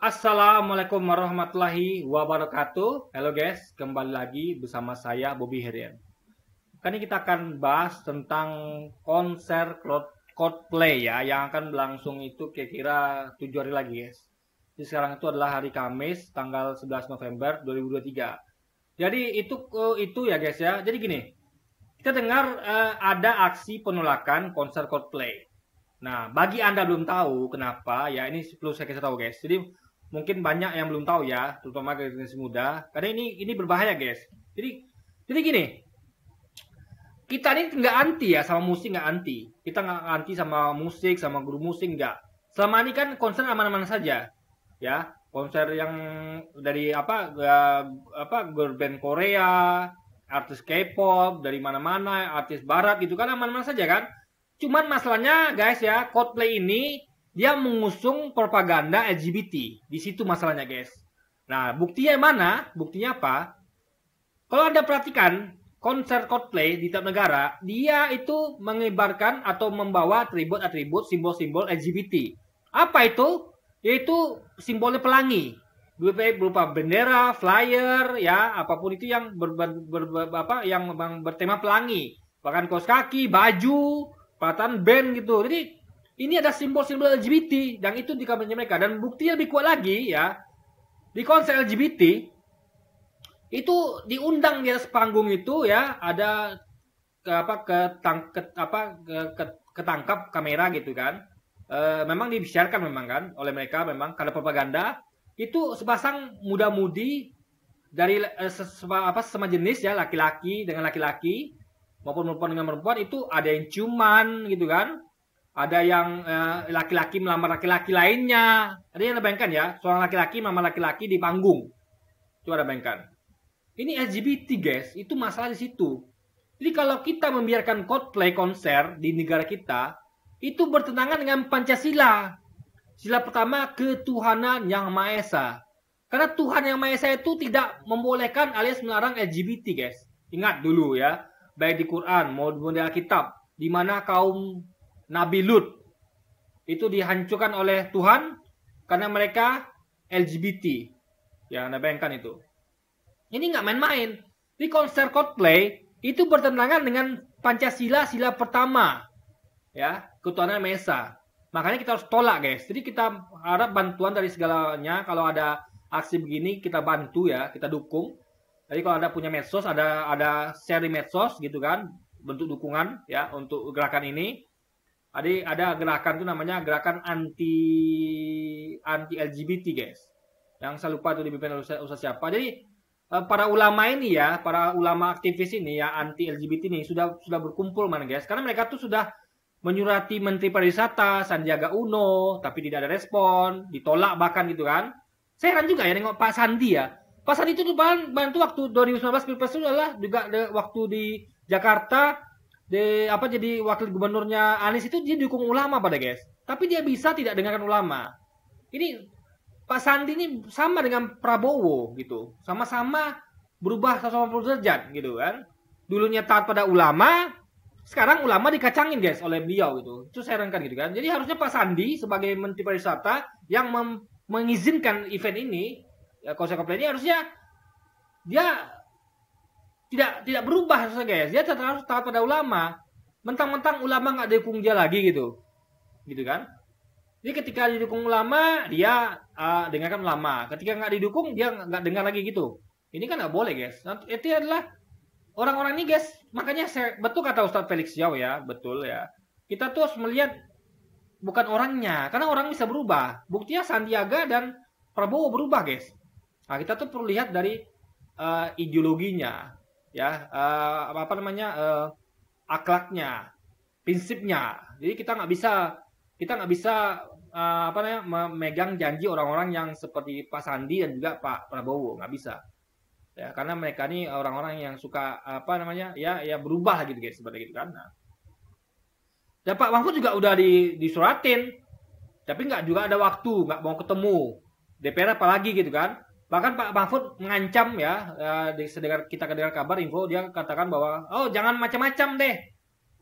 Assalamualaikum warahmatullahi wabarakatuh. Halo guys, kembali lagi bersama saya Bobby Herian. Kali ini kita akan bahas tentang konser Coldplay ya, yang akan berlangsung itu kira-kira 7 hari lagi guys. Jadi sekarang itu adalah hari Kamis, tanggal 11 November 2023. Jadi itu ya guys ya. Jadi gini, kita dengar ada aksi penolakan konser Coldplay. Nah, bagi Anda belum tahu kenapa, ya ini perlu saya kasih tahu guys. Jadi mungkin banyak yang belum tahu ya, terutama generasi muda. Karena ini berbahaya guys. Jadi gini, kita ini nggak anti ya sama musik, nggak anti. Kita nggak anti sama musik, sama guru musik nggak. Selama ini kan konser aman-aman saja, ya. Konser yang dari girl band Korea, artis K-pop dari mana-mana, artis Barat gitu kan aman-aman saja kan. Cuman masalahnya guys ya, Coldplay ini dia mengusung propaganda LGBT. Di situ masalahnya guys. Nah, buktinya mana? Buktinya apa? Kalau Anda perhatikan konser Coldplay di tiap negara, dia itu mengibarkan atau membawa atribut-atribut simbol-simbol LGBT. Apa itu? Yaitu simbolnya pelangi. Berupa bendera, flyer, ya, apapun itu yang bertema pelangi. Bahkan kaos kaki, baju, pelatan band gitu. Jadi ini ada simbol-simbol LGBT yang itu di kampanye mereka, dan buktinya lebih kuat lagi ya, di konser LGBT itu diundang di atas panggung itu ya, ada ketangkap kamera gitu kan. Memang dibicarakan memang kan oleh mereka, memang karena propaganda itu sepasang muda-mudi dari sesama jenis ya, laki-laki dengan laki-laki maupun perempuan dengan perempuan, itu ada yang ciuman gitu kan. Ada yang laki-laki melamar laki-laki lainnya. Ada yang bayangkan ya, seorang laki-laki melamar laki-laki di panggung. Coba ada bayangkan. Ini LGBT guys, itu masalah di situ. Jadi kalau kita membiarkan Coldplay konser di negara kita, itu bertentangan dengan Pancasila. Sila pertama, ketuhanan yang Maha Esa. Karena Tuhan yang Maha Esa itu tidak membolehkan alias melarang LGBT guys. Ingat dulu ya, baik di Quran maupun di Alkitab, di mana kaum Nabi Lut itu dihancurkan oleh Tuhan karena mereka LGBT. Ya, Anda bayangkan itu. Ini nggak main-main. Di konser Coldplay itu bertentangan dengan Pancasila sila pertama. Ya, ketuhanan Maha Esa. Makanya kita harus tolak, guys. Jadi kita harap bantuan dari segalanya. Kalau ada aksi begini, kita bantu ya, kita dukung. Jadi kalau Anda punya medsos, ada share di medsos gitu kan, bentuk dukungan ya untuk gerakan ini. Ada gerakan itu namanya gerakan anti LGBT guys. Yang saya lupa itu dipimpin oleh siapa. Jadi para ulama ini ya, para ulama aktivis ini ya anti LGBT ini sudah berkumpul mana guys. Karena mereka tuh sudah menyurati Menteri Pariwisata Sandiaga Uno, tapi tidak ada respon, ditolak bahkan gitu kan. Saya heran juga ya nengok Pak Sandi ya. Pak Sandi itu tuh bantu waktu 2019 Pilpres itu adalah juga waktu di Jakarta jadi wakil gubernurnya Anies itu dia dukung ulama pada guys. Tapi dia bisa tidak dengarkan ulama. Ini Pak Sandi ini sama dengan Prabowo gitu. Sama-sama berubah 180 derajat gitu kan. Dulunya taat pada ulama, sekarang ulama dikacangin guys oleh beliau gitu. Itu saya herankan gitu kan. Jadi harusnya Pak Sandi sebagai Menteri Pariwisata yang mengizinkan event ini, ya, konser Coldplay ini, harusnya dia tidak berubah harusnya guys. Dia harus taat pada ulama. Mentang-mentang ulama nggak dukung dia lagi gitu kan. Jadi ketika didukung ulama, dia dengarkan ulama. Ketika nggak didukung, dia nggak dengar lagi gitu. Ini kan nggak boleh guys. Nah, itu adalah orang-orang ini guys. Makanya betul kata Ustadz Felix Yao ya, betul ya. Kita tuh harus melihat bukan orangnya, karena orang bisa berubah. Buktinya Sandiaga dan Prabowo berubah guys. Nah, kita tuh perlu lihat dari ideologinya, ya, akhlaknya, prinsipnya. Jadi kita nggak bisa memegang janji orang-orang yang seperti Pak Sandi dan juga Pak Prabowo, nggak bisa. Ya, karena mereka ini orang-orang yang suka ya berubah gitu guys, seperti itu kan. Nah. Dan Pak Mahfud juga udah disuratin, tapi nggak juga ada waktu, nggak mau ketemu DPR apalagi gitu kan. Bahkan Pak Mahfud mengancam ya, kita dengar kabar info, dia katakan bahwa jangan macam-macam deh.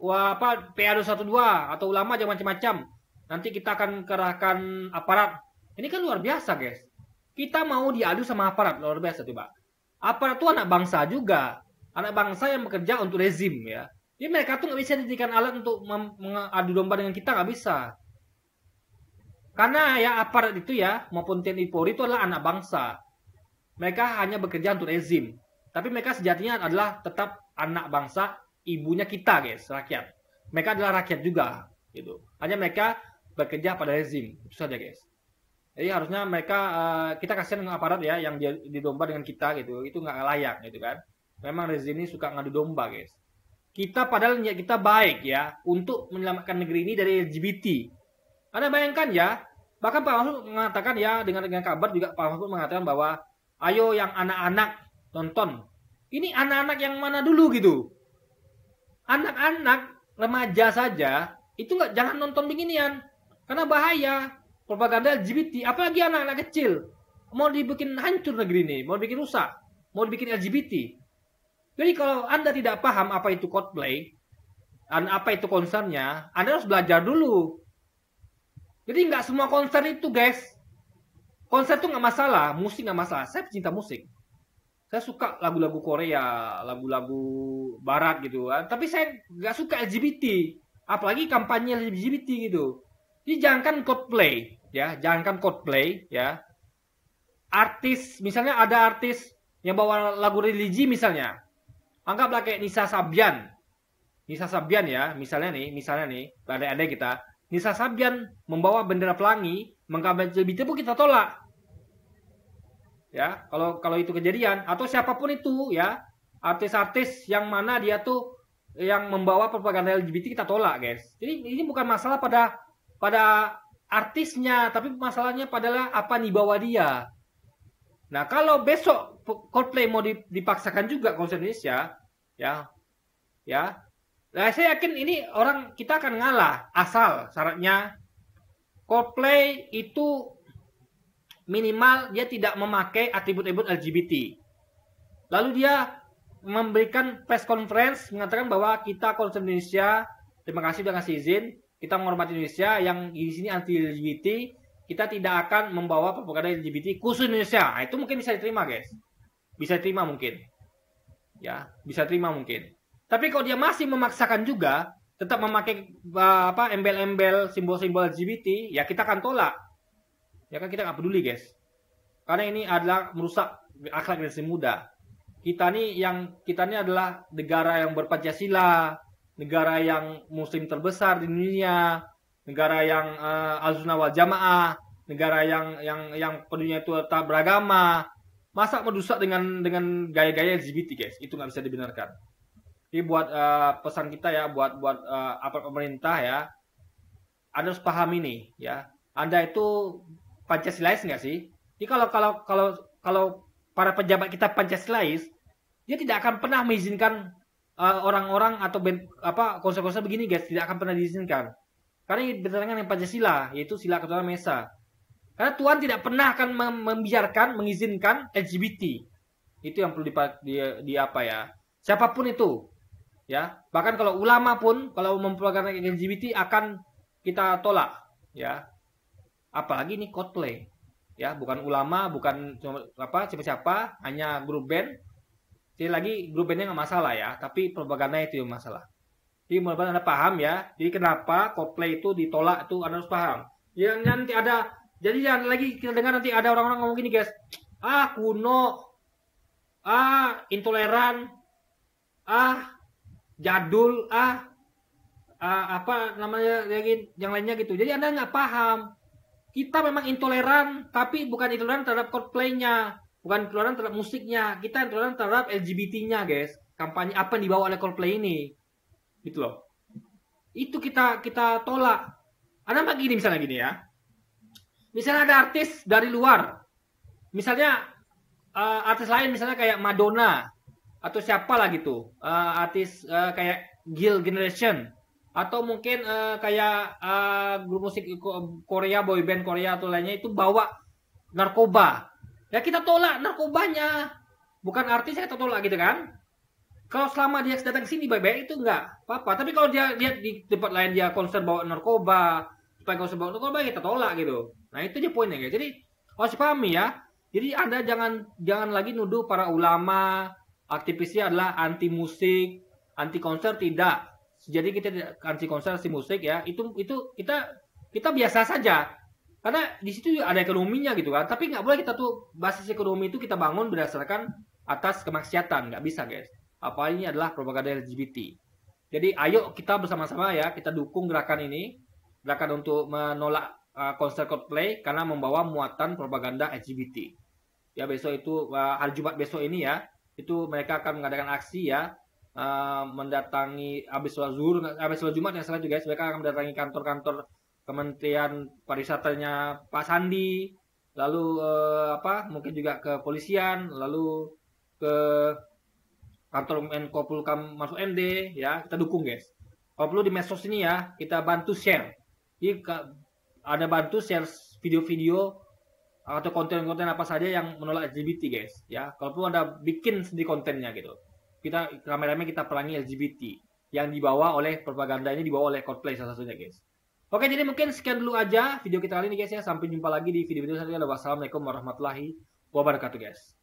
Wah, PA212 atau ulama jangan macam-macam. Nanti kita akan kerahkan aparat. Ini kan luar biasa, guys. Kita mau diadu sama aparat, luar biasa tuh, Pak. Aparat itu anak bangsa juga. Anak bangsa yang bekerja untuk rezim ya. Jadi mereka tuh nggak bisa dijadikan alat untuk mengadu domba dengan kita, nggak bisa. Karena ya aparat itu ya, maupun TNI Polri itu adalah anak bangsa. Mereka hanya bekerja untuk rezim. Tapi mereka sejatinya adalah tetap anak bangsa, ibunya kita guys, rakyat. Mereka adalah rakyat juga. Gitu. Hanya mereka bekerja pada rezim. Itu saja guys. Jadi harusnya mereka, kita kasihan dengan aparat ya, yang didomba dengan kita gitu. Itu nggak layak gitu kan. Memang rezim ini suka ngadu domba guys. Kita padahal niat kita baik ya, untuk menyelamatkan negeri ini dari LGBT. Anda bayangkan ya, bahkan Pak Mahfud mengatakan ya, dengan kabar juga Pak Mahfud mengatakan bahwa ayo yang anak-anak nonton. Ini anak-anak yang mana dulu gitu? Anak-anak remaja saja itu nggak, jangan nonton beginian karena bahaya, propaganda LGBT. Apalagi anak-anak kecil mau dibikin hancur negeri ini, mau dibikin rusak, mau dibikin LGBT. Jadi kalau Anda tidak paham apa itu cosplay dan apa itu konsernya, Anda harus belajar dulu. Jadi nggak semua konser itu guys. Konser itu nggak masalah, musik nggak masalah. Saya pecinta musik. Saya suka lagu-lagu Korea, lagu-lagu Barat gitu. Tapi saya nggak suka LGBT, apalagi kampanye LGBT gitu. Jadi jangankan cosplay, ya, jangankan cosplay, ya. Artis, misalnya ada artis yang bawa lagu religi misalnya, anggaplah kayak Nisa Sabian. Nisa Sabian ya, misalnya nih, ada kita. Nisa Sabian membawa bendera pelangi, mengkampanye LGBT pun kita tolak. Ya, kalau itu kejadian atau siapapun itu ya, artis-artis yang mana dia tuh yang membawa propaganda LGBT kita tolak, guys. Jadi ini bukan masalah pada artisnya, tapi masalahnya adalah apa nih bawa dia. Nah, kalau besok Coldplay mau dipaksakan juga konser Indonesia, ya. Nah, saya yakin ini kita akan ngalah asal syaratnya Coldplay itu minimal dia tidak memakai atribut-atribut LGBT. Lalu dia memberikan press conference mengatakan bahwa kita konser Indonesia, terima kasih sudah ngasih izin, kita menghormati Indonesia yang di sini anti LGBT, kita tidak akan membawa propaganda LGBT khusus Indonesia. Nah, itu mungkin bisa diterima, guys. Bisa diterima mungkin. Ya, bisa terima mungkin. Tapi kalau dia masih memaksakan juga tetap memakai embel-embel simbol-simbol LGBT, ya kita akan tolak. Ya kan kita nggak peduli guys, karena ini adalah merusak akhlak generasi muda. Kita ini adalah negara yang berpancasila, negara yang muslim terbesar di dunia, negara yang al-sunnah wal jamaah, negara yang penuhnya itu tetap beragama. Masa merusak dengan gaya-gaya LGBT guys, itu nggak bisa dibenarkan. Jadi buat pesan kita ya, buat aparat pemerintah ya, Anda harus paham ini ya. Anda itu Pancasilais nggak sih? Jadi kalau para pejabat kita Pancasilais, dia tidak akan pernah mengizinkan orang-orang atau konser-konser begini guys, tidak akan pernah diizinkan. Karena ini bertentangan dengan Pancasila, yaitu sila ketuhanan Maha Esa. Karena Tuhan tidak pernah akan mengizinkan LGBT. Itu yang perlu siapapun itu, ya. Bahkan kalau ulama pun kalau mempropagandakan LGBT akan kita tolak, ya. Apalagi ini Coldplay, ya, bukan ulama, bukan siapa-siapa, hanya grup band. Jadi lagi grup bandnya nggak masalah ya, tapi propaganda itu yang masalah. Jadi mudah-mudahan Anda paham ya. Jadi kenapa Coldplay itu ditolak itu Anda harus paham. Yang nanti jadi jangan lagi kita dengar nanti ada orang-orang ngomong gini guys, kuno, intoleran, jadul, apa namanya yang lainnya gitu. Jadi Anda nggak paham. Kita memang intoleran, tapi bukan intoleran terhadap Coldplay-nya, bukan intoleran terhadap musiknya. Kita intoleran terhadap LGBT-nya, guys. Kampanye apa yang dibawa oleh Coldplay ini, gitu loh. Itu kita tolak. Ada begini misalnya gini ya. Misalnya ada artis dari luar, misalnya artis lain misalnya kayak Madonna atau siapa lah gitu, artis kayak Girl Generation. Atau mungkin kayak grup musik Korea, boyband Korea atau lainnya itu bawa narkoba. Ya kita tolak narkobanya. Bukan artisnya kita tolak gitu kan. Kalau selama dia datang ke sini baik-baik itu enggak apa-apa. Tapi kalau dia di tempat lain dia konser bawa narkoba, supaya konser bawa narkoba kita tolak gitu. Nah itu dia poinnya guys. Jadi harus dipahami ya. Jadi Anda jangan lagi nuduh para ulama, aktivisnya adalah anti musik, anti konser, tidak. Jadi kita tidak anti konser, anti musik ya. Itu kita biasa saja. Karena di situ ada ekonominya gitu kan. Tapi nggak boleh kita tuh basis ekonomi itu kita bangun berdasarkan atas kemaksiatan, nggak bisa guys. Apa ini adalah propaganda LGBT. Jadi ayo kita bersama-sama ya, kita dukung gerakan ini, gerakan untuk menolak konser Coldplay karena membawa muatan propaganda LGBT. Ya besok itu hari Jumat besok ini ya, itu mereka akan mengadakan aksi ya, mendatangi habis sholat zuhur, habis sholat Jumat yang salah juga guys, mereka akan mendatangi kantor-kantor Kementerian Pariwisatanya Pak Sandi, lalu mungkin juga ke polisian, lalu ke kantor Menko Polhukam Mahfud MD ya, kita dukung guys. Kalau perlu di medsos ini ya, kita bantu share. Jadi ada bantu share video-video atau konten-konten apa saja yang menolak LGBT guys ya. Kalau perlu ada bikin sendiri kontennya gitu. Kita rame-rame kita perangi LGBT yang dibawa oleh propaganda ini, dibawa oleh Coldplay salah satunya guys. Oke, jadi mungkin sekian dulu aja video kita kali ini guys ya. Sampai jumpa lagi di video-video selanjutnya. Wassalamualaikum warahmatullahi wabarakatuh guys.